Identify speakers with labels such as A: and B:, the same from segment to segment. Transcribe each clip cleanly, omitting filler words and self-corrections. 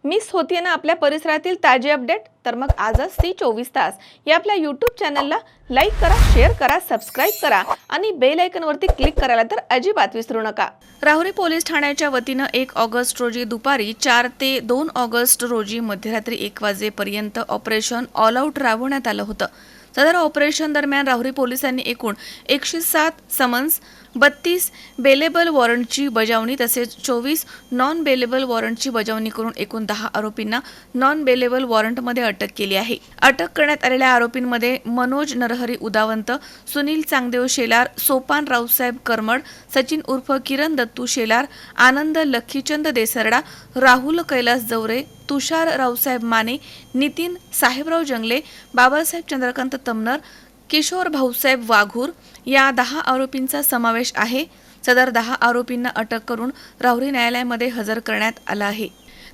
A: Miss होतीये ना आपल्या परिसरातील ताजे अपडेट, तर मग आजच सी 24 तास या आपल्या यूट्यूब चॅनलला लाईक करा, शेअर करा, सबस्क्राईब करा आणि बेल आयकॉनवरती क्लिक करायला तर अजिबात विसरू नका। राहुरी पोलीस ठाण्याच्या वतीनं 1 ऑगस्ट रोजी दुपारी 4 ते 2 ऑगस्ट रोजी मध्यरात्री 1 वाजेपर्यंत ऑपरेशन ऑल आउट राबवण्यात आलं होतं। सदर ऑपरेशन दरम्यान राहुरी पोलिसांनी एकूण 107 समन्स, 32 बेलेबल वॉरंटची बजावणी तसेच 24 नॉन बेलेबल वॉरंटची बजावणी करून एकूण 10 आरोपींना नॉन बेलेबल वॉरंटमध्ये अटक केली आहे। अटक करण्यात आलेल्या आरोपींमध्ये मनोज नरहरी उदावंत, सुनील चांगदेव शेलार, सोपान रावसाहेब करमड, सचिन उर्फ किरण दत्तू शेलार, आनंद लखीचंद देसरडा, राहुल कैलास जवरे, तुषार रावसाहेब माने, नितीन साहेबराव जंगले, बाबासाहेब चंद्रकांत तमनर, किशोर भाऊसाहेब वाघूर या 10 आरोपींचा समावेश आहे। सदर 10 आरोपींना अटक करून राहुरी न्यायालयामध्ये हजर करण्यात आला आहे।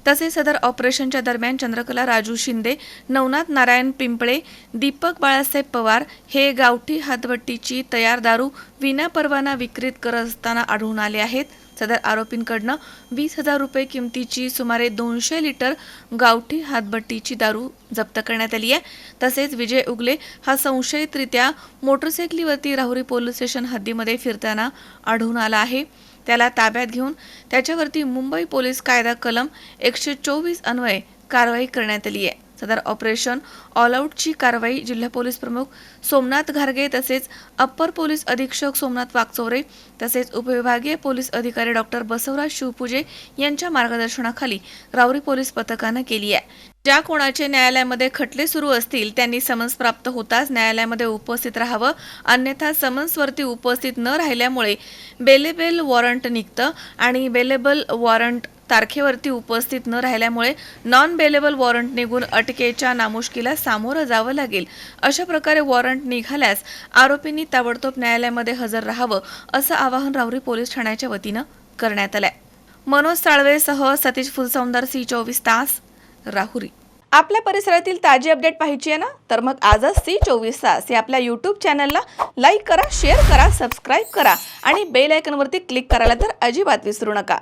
A: तसेच सदर ऑपरेशनच्या दरम्यान चंद्रकला राजू शिंदे, नवनाथ नारायण पिंपळे, दीपक बाळासाहेब पवार हे गावठी हातभट्टीची तयार दारू विना परवाना विक्रीत करत असताना आढळून आले आहेत। सदर आरोपींकडनं 20,000 रुपये किमतीची सुमारे 200 लिटर गावठी हातभट्टीची दारू जप्त करण्यात आली आहे। तसेच विजय उगले हा संशयितरित्या मोटरसायकलीवरती राहुरी पोलीस स्टेशन हद्दीमध्ये फिरताना आढळून आला आहे। त्याला ताब्यात घेऊन त्याच्यावरती मुंबई पोलीस कायदा कलम 124 अन्वये कारवाई करण्यात आली आहे। सदर ऑपरेशन ऑल आउटची कारवाई जिल्हा पोलीस प्रमुख सोमनाथ घारगे तसेच अप्पर पोलीस अधीक्षक सोमनाथ वाकचौरे तसेच उपविभागीय पोलीस अधिकारी डॉक्टर बसवराज शिवपूजे यांच्या मार्गदर्शनाखाली राहुरी पोलीस पथकाने केली आहे। ज्या कोणाचे न्यायालयामध्ये खटले सुरू असतील त्यांनी समन्स प्राप्त होताच न्यायालयामध्ये उपस्थित राहावं, अन्यथा समन्सवरती उपस्थित न राहिल्यामुळे बेलेबल वॉरंट निघतं आणि बेलेबल वॉरंट तारखेवरती उपस्थित न राहिल्यामुळे नॉन बेलेबल वॉरंट निघून अटकेच्या नामुष्कीला सामोरं जावं लागेल। अशा प्रकारे वॉरंट निघाल्यास आरोपींनी ताबडतोब न्यायालयामध्ये हजर राहावं असं आवाहन राहुरी पोलीस ठाण्याच्या वतीनं करण्यात आलंय। मनोज साळवेसह सतीश फुलसौंदर सी 24 तास राहुरी। आपल्या परिसरातील ताजी अपडेट पाहिजे आहे ना, तर मग आजच सी 24 तास या आपल्या यूट्यूब चॅनलला लाईक करा, शेअर करा, सबस्क्राईब करा आणि बेल आयकॉनवरती क्लिक करायला तर अजिबात विसरू नका।